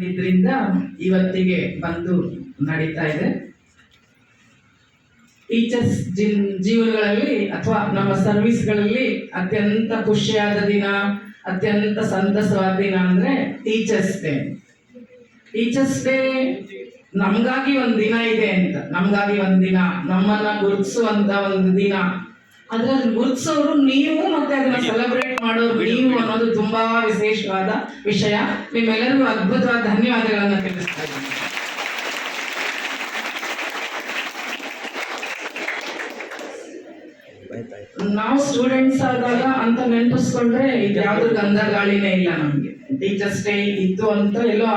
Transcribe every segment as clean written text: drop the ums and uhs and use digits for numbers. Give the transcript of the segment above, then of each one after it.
ಇದರಿಂದ ಇವತ್ತಿಗೆ ಬಂದು ನಡೀತಾ ಇದೆ. ಟೀಚರ್ಸ್ ಜೀವನಗಳಲ್ಲಿ ಅಥವಾ ನಮ್ಮ ಸರ್ವಿಸ್ಗಳಲ್ಲಿ ಅತ್ಯಂತ ಖುಷಿಯಾದ ದಿನ, ಅತ್ಯಂತ ಸಂತಸವಾದ ದಿನ ಅಂದ್ರೆ ಟೀಚರ್ಸ್ ಡೇ. ಟೀಚರ್ಸ್ ಡೇ ನಮ್ಗಾಗಿ ಒಂದು ದಿನ ಇದೆ ಅಂತ, ನಮ್ಗಾಗಿ ಒಂದು ದಿನ, ನಮ್ಮನ್ನ ಗುರುತಿಸುವಂತ ಒಂದು ದಿನ. ಅದ್ರಲ್ಲಿ ಗುರುತಿಸೋರು ನೀವು, ಮತ್ತೆ ಅದನ್ನ ಸೆಲೆಬ್ರೇಟ್ ಮಾಡೋರು ನೀವು ಅನ್ನೋದು ತುಂಬಾ ವಿಶೇಷವಾದ ವಿಷಯ. ನಿಮ್ಮೆಲ್ಲರಿಗೂ ಅದ್ಭುತವಾದ ಧನ್ಯವಾದಗಳನ್ನ ತಿಳಿಸ್ತಾ ಇದ್ದೀನಿ. ನಾವು ಸ್ಟೂಡೆಂಟ್ಸ್ ಆದಾಗ ಅಂತ ನೆನಪಿಸ್ಕೊಂಡ್ರೆ ಇದು ಯಾವ್ದು ಗಂಧ ಗಾಳಿನೇ ಇಲ್ಲ ನಮ್ಗೆ. ಟೀಚರ್ಸ್ ಡೇ ಇತ್ತು ಅಂತ ಎಲ್ಲೋ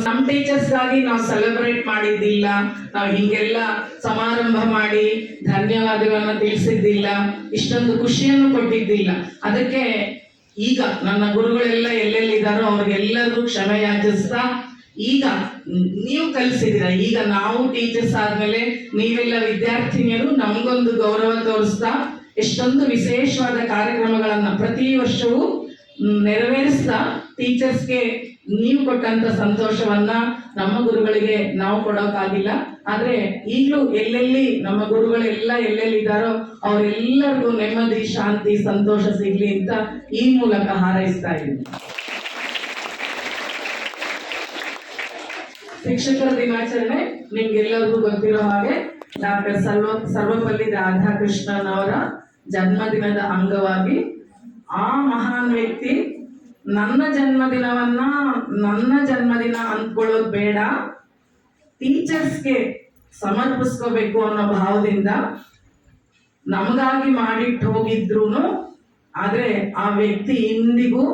ನಮ್ ಟೀಚರ್ಸ್ ಗಾಗಿ ನಾವು ಸೆಲೆಬ್ರೇಟ್ ಮಾಡಿದ್ದಿಲ್ಲ, ನಾವು ಹಿಂಗೆಲ್ಲ ಸಮಾರಂಭ ಮಾಡಿ ಧನ್ಯವಾದಗಳನ್ನ ತಿಳಿಸಿದ್ದಿಲ್ಲ, ಇಷ್ಟೊಂದು ಖುಷಿಯನ್ನು ಕೊಟ್ಟಿದ್ದಿಲ್ಲ. ಅದಕ್ಕೆ ಈಗ ನನ್ನ ಗುರುಗಳೆಲ್ಲ ಎಲ್ಲೆಲ್ಲಿದ್ದಾರೋ ಅವ್ರಿಗೆಲ್ಲರಿಗೂ ಕ್ಷಮೆ ಯಾಚಿಸ್ತಾ, ಈಗ ನೀವು ಕಲಿಸಿದಿರ, ಈಗ ನಾವು ಟೀಚರ್ಸ್ ಆದ್ಮೇಲೆ ನೀವೆಲ್ಲ ವಿದ್ಯಾರ್ಥಿನಿಯರು ನಮಗೊಂದು ಗೌರವ ತೋರಿಸ್ತಾ ಎಷ್ಟೊಂದು ವಿಶೇಷವಾದ ಕಾರ್ಯಕ್ರಮಗಳನ್ನ ಪ್ರತಿ ವರ್ಷವೂ ನೆರವೇರಿಸ್ತಾ ಟೀಚರ್ಸ್ಗೆ ನೀವು ಕೊಟ್ಟಂತ ಸಂತೋಷವನ್ನ ನಮ್ಮ ಗುರುಗಳಿಗೆ ನಾವು ಕೊಡೋಕ್ಕಾಗಿಲ್ಲ. ಆದ್ರೆ ಈಗಲೂ ಎಲ್ಲೆಲ್ಲಿ ನಮ್ಮ ಗುರುಗಳೆಲ್ಲ ಎಲ್ಲೆಲ್ಲಿದ್ದಾರೋ ಅವರೆಲ್ಲರಿಗೂ ನೆಮ್ಮದಿ, ಶಾಂತಿ, ಸಂತೋಷ ಸಿಗ್ಲಿ ಅಂತ ಈ ಮೂಲಕ ಹಾರೈಸ್ತಾ ಇದ್ದೀನಿ. ಶಿಕ್ಷಕರ ದಿನಾಚರಣೆ ನಿಮ್ಗೆಲ್ಲರಿಗೂ ಗೊತ್ತಿರೋ ಹಾಗೆ ಡಾಕ್ಟರ್ ಸರ್ವಪಲ್ಲಿ ರಾಧಾಕೃಷ್ಣನ್ ಅವರ ಜನ್ಮದಿನದ ಅಂಗವಾಗಿ ಆ ಮಹಾನ್ ವ್ಯಕ್ತಿ ನನ್ನ ಜನ್ಮದಿನವನ್ನ ನನ್ನ ಜನ್ಮದಿನ ಅಂದ್ಕೊಳ್ಳೋದು ಬೇಡ, ಟೀಚರ್ಸ್ಗೆ ಸಮರ್ಪಿಸ್ಕೋಬೇಕು ಅನ್ನೋ ಭಾವದಿಂದ ನಮಗಾಗಿ ಮಾಡಿಟ್ಟು ಹೋಗಿದ್ರು. ಆದ್ರೆ ಆ ವ್ಯಕ್ತಿ ಇಂದಿಗೂ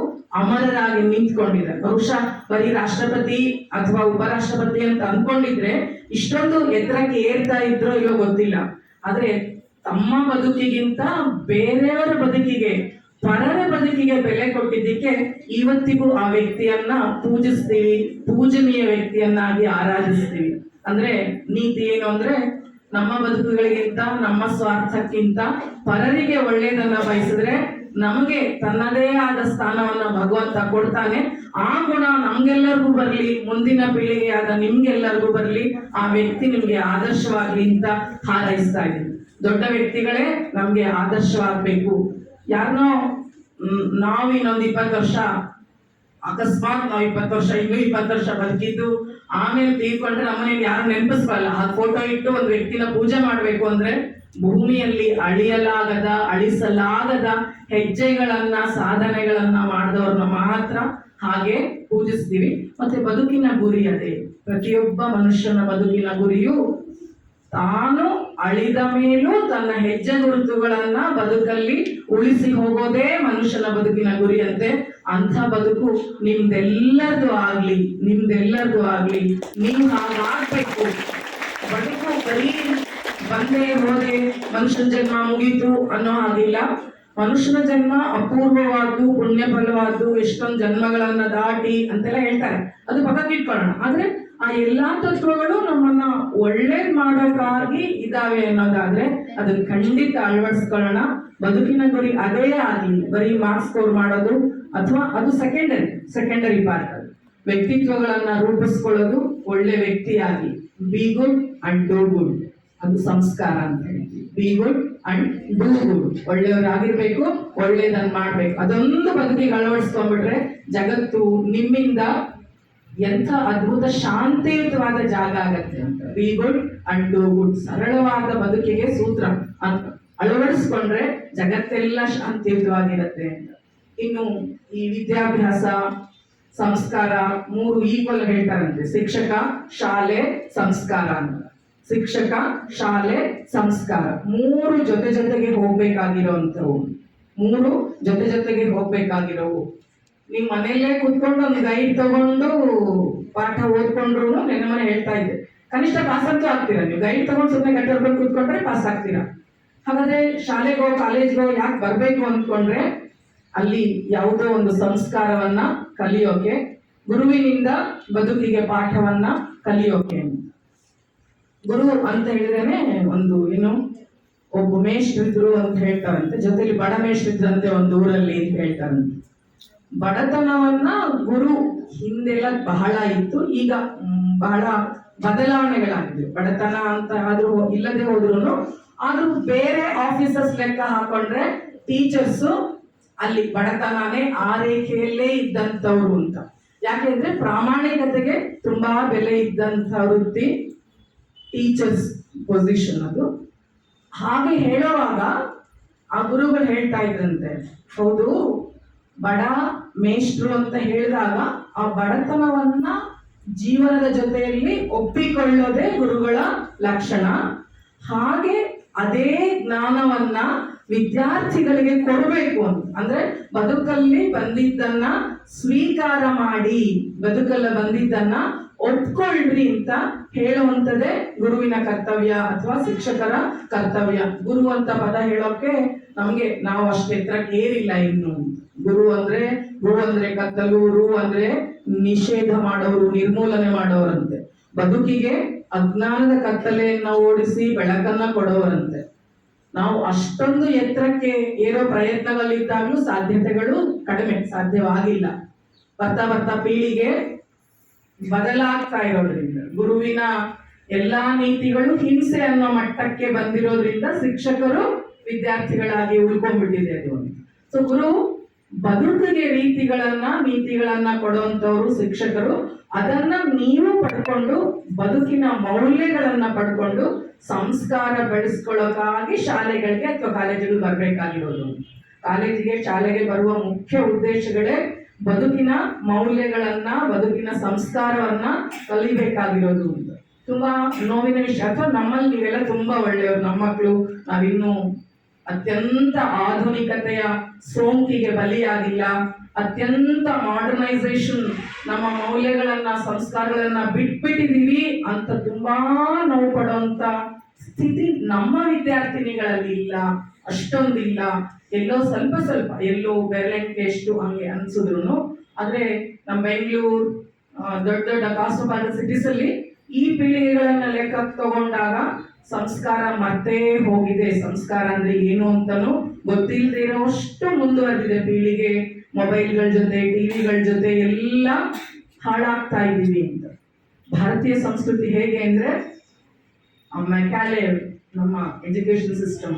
ಅಮರರಾಗಿ ನಿಂತ್ಕೊಂಡಿದ್ದಾರೆ. ಬಹುಶಃ ಬರೀ ರಾಷ್ಟ್ರಪತಿ ಅಥವಾ ಉಪರಾಷ್ಟ್ರಪತಿ ಅಂತ ಅನ್ಕೊಂಡಿದ್ರೆ ಇಷ್ಟೊಂದು ಎತ್ತರಕ್ಕೆ ಏರ್ತಾ ಇದ್ರೋ ಇಲ್ಲೋ ಗೊತ್ತಿಲ್ಲ. ಆದ್ರೆ ತಮ್ಮ ಬದುಕಿಗಿಂತ ಬೇರೆಯವರ ಬದುಕಿಗೆ, ಪರರ ಬದುಕಿಗೆ ಬೆಲೆ ಕೊಟ್ಟಿದ್ದಕ್ಕೆ ಇವತ್ತಿಗೂ ಆ ವ್ಯಕ್ತಿಯನ್ನ ಪೂಜಿಸ್ತೀವಿ, ಪೂಜನೀಯ ವ್ಯಕ್ತಿಯನ್ನಾಗಿ ಆರಾಧಿಸ್ತೀವಿ. ಅಂದ್ರೆ ನೀತಿ ಏನು ಅಂದ್ರೆ ನಮ್ಮ ಬದುಕುಗಳಿಗಿಂತ, ನಮ್ಮ ಸ್ವಾರ್ಥಕ್ಕಿಂತ ಪರರಿಗೆ ಒಳ್ಳೆಯದನ್ನ ಬಯಸಿದ್ರೆ ನಮಗೆ ತನ್ನದೇ ಆದ ಸ್ಥಾನವನ್ನ ಭಗವಂತ ಕೊಡ್ತಾನೆ. ಆ ಗುಣ ನಮ್ಗೆಲ್ಲರಿಗೂ ಬರ್ಲಿ, ಮುಂದಿನ ಪೀಳಿಗೆಯಾದ ನಿಮ್ಗೆಲ್ಲರಿಗೂ ಬರ್ಲಿ, ಆ ವ್ಯಕ್ತಿ ನಿಮ್ಗೆ ಆದರ್ಶವಾಗ್ಲಿ ಅಂತ ಹಾರೈಸ್ತಾ ಇದ್ದೀನಿ. ದೊಡ್ಡ ವ್ಯಕ್ತಿಗಳೇ ನಮ್ಗೆ ಆದರ್ಶವಾಗ್ಬೇಕು. ಯಾರನ್ನೋ ನಾವು ಇನ್ನೊಂದು 20 ವರ್ಷ, ಅಕಸ್ಮಾತ್ ನಾವು 20 ವರ್ಷ, ಇನ್ನೂ 20 ವರ್ಷ ಬದುಕಿದ್ದು ಆಮೇಲೆ ತೀರ್ಕೊಂಡ್ರೆ ನಮ್ಮನೇಲಿ ಯಾರು ನೆನಪಿಸ್ಬಲ್ಲ. ಆ ಫೋಟೋ ಇಟ್ಟು ಒಂದು ವ್ಯಕ್ತಿನ ಪೂಜೆ ಮಾಡ್ಬೇಕು ಅಂದ್ರೆ ಭೂಮಿಯಲ್ಲಿ ಅಳಿಯಲಾಗದ, ಅಳಿಸಲಾಗದ ಹೆಜ್ಜೆಗಳನ್ನ, ಸಾಧನೆಗಳನ್ನ ಮಾಡಿದವ್ರನ್ನ ಮಾತ್ರ ಹಾಗೆ ಪೂಜಿಸ್ತೀವಿ. ಮತ್ತೆ ಬದುಕಿನ ಗುರಿ ಅದೇ. ಪ್ರತಿಯೊಬ್ಬ ಮನುಷ್ಯನ ಬದುಕಿನ ಗುರಿಯು ತಾನು ಅಳಿದ ಮೇಲೂ ತನ್ನ ಹೆಜ್ಜೆ ಗುರುತುಗಳನ್ನ ಬದುಕಲ್ಲಿ ಉಳಿಸಿ ಹೋಗೋದೇ ಮನುಷ್ಯನ ಬದುಕಿನ ಗುರಿಯಂತೆ. ಅಂಥ ಬದುಕು ನಿಮ್ದೆಲ್ಲರದು ಆಗ್ಲಿ, ನಿಮ್ದೆಲ್ಲರದು ಆಗ್ಲಿ. ನೀವು ಹಾಗಾಗ್ಬೇಕು. ಬದುಕು ಬರೀ ಬಂದೇ ಹೋದೆ, ಮನುಷ್ಯನ ಜನ್ಮ ಮುಗೀತು ಅನ್ನೋ ಹಾಗಿಲ್ಲ. ಮನುಷ್ಯನ ಜನ್ಮ ಅಪೂರ್ವವಾದ್ದು, ಪುಣ್ಯ ಫಲವಾದ್ದು, ಎಷ್ಟೊಂದು ಜನ್ಮಗಳನ್ನ ದಾಟಿ ಅಂತೆಲ್ಲ ಹೇಳ್ತಾರೆ. ಅದು ಪಕ್ಕಕ್ಕೆ ಇಟ್ಕೊಳ್ಳೋಣ. ಆದ್ರೆ ಆ ಎಲ್ಲಾ ತತ್ವಗಳು ನಮ್ಮನ್ನ ಒಳ್ಳೇದ್ ಮಾಡೋಕ್ಕಾಗಿ ಇದಾವೆ ಅನ್ನೋದಾದ್ರೆ ಅದನ್ನ ಖಂಡಿತ ಅಳವಡಿಸ್ಕೊಳ್ಳೋಣ. ಬದುಕಿನ ಗುರಿ ಅದೇ ಆಗ್ಲಿ. ಬರೀ ಮಾರ್ಕ್ಸ್ ಸ್ಕೋರ್ ಮಾಡೋದು ಅಥವಾ ಅದು ಸೆಕೆಂಡರಿ ಪಾರ್ಟ್. ಅದು ವ್ಯಕ್ತಿತ್ವಗಳನ್ನ ರೂಪಿಸ್ಕೊಳ್ಳೋದು, ಒಳ್ಳೆ ವ್ಯಕ್ತಿಯಾಗಿ be good and do good, ಅದು ಸಂಸ್ಕಾರ ಅಂತ ಹೇಳ್ತೀವಿ. Be good and do good, ಒಳ್ಳೆಯವರಾಗಿರ್ಬೇಕು, ಒಳ್ಳೇದನ್ನ ಮಾಡ್ಬೇಕು. ಅದೊಂದು ಬದುಕಿಗೆ ಅಳವಡಿಸ್ಕೊಂಡ್ಬಿಟ್ರೆ ಜಗತ್ತು ನಿಮ್ಮಿಂದ ಎಂಥ ಅದ್ಭುತ ಶಾಂತಿಯುತವಾದ ಜಾಗ ಆಗತ್ತೆ ಅಂತ. B good and do good, ಸರಳವಾದ ಬದುಕಿಗೆ ಸೂತ್ರ ಅಂತ ಅಳವಡಿಸ್ಕೊಂಡ್ರೆ ಜಗತ್ತೆಲ್ಲ ಶಾಂತಿಯುತವಾಗಿರತ್ತೆ ಅಂತ. ಇನ್ನು ಈ ವಿದ್ಯಾಭ್ಯಾಸ, ಸಂಸ್ಕಾರ 3 ಈಕ್ವಲ್ ಹೇಳ್ತಾರಂತೆ. ಶಿಕ್ಷಕ, ಶಾಲೆ, ಸಂಸ್ಕಾರ ಅಂತ. ಶಿಕ್ಷಕ, ಶಾಲೆ, ಸಂಸ್ಕಾರ 3 ಜೊತೆಗೆ ಹೋಗ್ಬೇಕಾಗಿರೋಂಥವು. 3 ಜೊತೆಗೆ ಹೋಗ್ಬೇಕಾಗಿರೋವು. ನೀವು ಮನೆಯಲ್ಲೇ ಕುತ್ಕೊಂಡು ಒಂದು ಗೈಡ್ ತಗೊಂಡು ಪಾಠ ಓದ್ಕೊಂಡ್ರು ನನ್ನ ಮನೆ ಹೇಳ್ತಾ ಇದ್ದೆ, ಕನಿಷ್ಠ ಪಾಸ್ ಅಂತೂ ಆಗ್ತೀರಾ. ನೀವು ಗೈಡ್ ತಗೊಂಡು ಸುಮ್ಮನೆ ಗಂಟೆ ಕೂತ್ಕೊಂಡ್ರೆ ಪಾಸ್ ಆಗ್ತೀರಾ. ಹಾಗಾದ್ರೆ ಶಾಲೆಗೋ ಕಾಲೇಜ್ಗೋ ಯಾಕೆ ಬರ್ಬೇಕು ಅಂದ್ಕೊಂಡ್ರೆ ಅಲ್ಲಿ ಯಾವುದೋ ಒಂದು ಸಂಸ್ಕಾರವನ್ನ ಕಲಿಯೋಕೆ, ಗುರುವಿನಿಂದ ಬದುಕಿಗೆ ಪಾಠವನ್ನ ಕಲಿಯೋಕೆ. ಗುರು ಅಂತ ಹೇಳಿದ್ರೆ ಒಂದು ಒಬ್ಬ ಮೇಷ್ಟ್ರಿದ್ರು ಅಂತ ಹೇಳ್ತಾರಂತೆ, ಜೊತೆಲಿ ಬಡ ಮೇಷ್ಟ್ರಿದ್ರಂತೆ ಒಂದು ಊರಲ್ಲಿ ಅಂತ ಹೇಳ್ತಾರಂತೆ. ಬಡತನವನ್ನ ಗುರು ಹಿಂದೆಲ್ಲ ಬಹಳ ಇತ್ತು, ಈಗ ಬಹಳ ಬದಲಾವಣೆಗಳಾಗಿದೆ. ಬಡತನ ಅಂತ ಆದ್ರೂ ಇಲ್ಲದೆ ಹೋದ್ರು ಆದ್ರೂ ಬೇರೆ ಆಫೀಸರ್ಸ್ ಲೆಕ್ಕ ಹಾಕೊಂಡ್ರೆ ಟೀಚರ್ಸ್ ಅಲ್ಲಿ ಬಡತನನೇ ಆ ರೇಖೆಯಲ್ಲೇ ಇದ್ದಂಥವ್ರು ಅಂತ. ಯಾಕೆಂದ್ರೆ ಪ್ರಾಮಾಣಿಕತೆಗೆ ತುಂಬಾ ಬೆಲೆ ಇದ್ದಂಥ ವೃತ್ತಿ ಟೀಚರ್ಸ್ ಪೊಸಿಷನ್ ಅದು. ಹಾಗೆ ಹೇಳುವಾಗ ಆ ಗುರುಗಳು ಹೇಳ್ತಾ ಇದ್ರಂತೆ, ಹೌದು ಬಡ ಮೇಷ್ಟ್ರು ಅಂತ ಹೇಳಿದಾಗ ಆ ಬಡತನವನ್ನ ಜೀವನದ ಜೊತೆಯಲ್ಲಿ ಒಪ್ಪಿಕೊಳ್ಳೋದೇ ಗುರುಗಳ ಲಕ್ಷಣ. ಹಾಗೆ ಅದೇ ಜ್ಞಾನವನ್ನ ವಿದ್ಯಾರ್ಥಿಗಳಿಗೆ ಕೊಡಬೇಕು ಅಂತ. ಅಂದ್ರೆ ಬದುಕಲ್ಲಿ ಬಂದಿದ್ದನ್ನ ಸ್ವೀಕಾರ ಮಾಡಿ, ಬದುಕಲ್ಲ ಬಂದಿದ್ದನ್ನ ಒಪ್ಕೊಳ್ರಿ ಅಂತ ಹೇಳುವಂಥದ್ದೇ ಗುರುವಿನ ಕರ್ತವ್ಯ ಅಥವಾ ಶಿಕ್ಷಕರ ಕರ್ತವ್ಯ. ಗುರು ಅಂತ ಪದ ಹೇಳೋಕೆ ನಾವು ಅಷ್ಟು ಎತ್ತರಕ್ಕೆ ಏರಿಲ್ಲ ಇನ್ನು. ಗುರು ಅಂದ್ರೆ ಕತ್ತಲು, ರು ಅಂದ್ರೆ ನಿಷೇಧ ಮಾಡೋರು, ನಿರ್ಮೂಲನೆ ಮಾಡೋರಂತೆ. ಬದುಕಿಗೆ ಅಜ್ಞಾನದ ಕತ್ತಲೆಯನ್ನ ಓಡಿಸಿ ಬೆಳಕನ್ನ ಕೊಡೋರಂತೆ. ನಾವು ಅಷ್ಟೊಂದು ಎತ್ತರಕ್ಕೆ ಏರೋ ಪ್ರಯತ್ನಗಳಿದ್ದಾಗಲೂ ಸಾಧ್ಯತೆಗಳು ಕಡಿಮೆ, ಸಾಧ್ಯವಾಗಿಲ್ಲ. ಬರ್ತಾ ಪೀಳಿಗೆ ಬದಲಾಗ್ತಾ ಇರೋದ್ರಿಂದ, ಗುರುವಿನ ಎಲ್ಲಾ ನೀತಿಗಳು ಹಿಂಸೆ ಅನ್ನೋ ಮಟ್ಟಕ್ಕೆ ಬಂದಿರೋದ್ರಿಂದ ಶಿಕ್ಷಕರು ವಿದ್ಯಾರ್ಥಿಗಳಾಗಿ ಉಳ್ಕೊಂಡ್ಬಿಟ್ಟಿದೆ ಅದು. ಸೊ ಗುರು ಬದುಕಿಗೆ ನೀತಿಗಳನ್ನ ಕೊಡುವಂತವ್ರು ಶಿಕ್ಷಕರು. ಅದನ್ನ ನೀವು ಪಡ್ಕೊಂಡು ಬದುಕಿನ ಮೌಲ್ಯಗಳನ್ನ ಪಡ್ಕೊಂಡು ಸಂಸ್ಕಾರ ಬೆಳೆಸ್ಕೊಳ್ಳೋಕ್ಕಾಗಿ ಶಾಲೆಗಳಿಗೆ ಅಥವಾ ಕಾಲೇಜುಗಳು ಬರ್ಬೇಕಾಗಿರೋದು. ಶಾಲೆಗೆ ಬರುವ ಮುಖ್ಯ ಉದ್ದೇಶಗಳೇ ಬದುಕಿನ ಮೌಲ್ಯಗಳನ್ನ, ಬದುಕಿನ ಸಂಸ್ಕಾರವನ್ನ ಕಲಿಬೇಕಾಗಿರೋದು. ತುಂಬಾ ನೋವಿನ ವಿಷಯ. ಅಥವಾ ನಮ್ಮಲ್ಲಿ ನೀವೆಲ್ಲ ತುಂಬಾ ಒಳ್ಳೆಯವರು, ನಮ್ಮ ಮಕ್ಕಳು, ನಾವಿನ್ನು ಅತ್ಯಂತ ಆಧುನಿಕತೆಯ ಸೋಂಕಿಗೆ ಬಲಿಯಾಗಿಲ್ಲ, ಅತ್ಯಂತ ಮಾಡರ್ನೈಸೇಷನ್, ನಮ್ಮ ಮೌಲ್ಯಗಳನ್ನ ಸಂಸ್ಕಾರಗಳನ್ನ ಬಿಟ್ಬಿಟ್ಟಿದೀವಿ ಅಂತ ತುಂಬಾ ನೋವು ಪಡುವಂತ ಸ್ಥಿತಿ ನಮ್ಮ ವಿದ್ಯಾರ್ಥಿನಿಗಳಲ್ಲಿ ಇಲ್ಲ, ಅಷ್ಟೊಂದಿಲ್ಲ. ಎಲ್ಲೋ ಸ್ವಲ್ಪ ಎಲ್ಲೋ ಬೆರಳೆಣಿಕೆ ಎಷ್ಟು ಹಂಗೆ ಅನ್ಸಿದ್ರು. ಆದ್ರೆ ನಮ್ಮ ಬೆಂಗಳೂರು ದೊಡ್ಡ ಕಾಸುಪಾದ ಸಿಟೀಸ್ ಅಲ್ಲಿ ಈ ಪೀಳಿಗೆಗಳನ್ನ ಲೆಕ್ಕಕ್ಕೆ ತಗೊಂಡಾಗ ಸಂಸ್ಕಾರ ಮತ್ತೆ ಹೋಗಿದೆ. ಸಂಸ್ಕಾರ ಅಂದ್ರೆ ಏನು ಅಂತಾನು ಗೊತ್ತಿಲ್ಲದೆ ಇರೋಷ್ಟು ಮುಂದುವರೆದಿದೆ ಪೀಳಿಗೆ. ಮೊಬೈಲ್ಗಳ ಜೊತೆ, ಟಿವಿಗಳ ಜೊತೆ ಎಲ್ಲ ಹಾಳಾಗ್ತಾ ಇದ್ದೀವಿ ಅಂತ. ಭಾರತೀಯ ಸಂಸ್ಕೃತಿ ಹೇಗೆ ಅಂದ್ರೆ ಮೆಕ್ಯಾಲೆ ನಮ್ಮ ಎಜುಕೇಶನ್ ಸಿಸ್ಟಮ್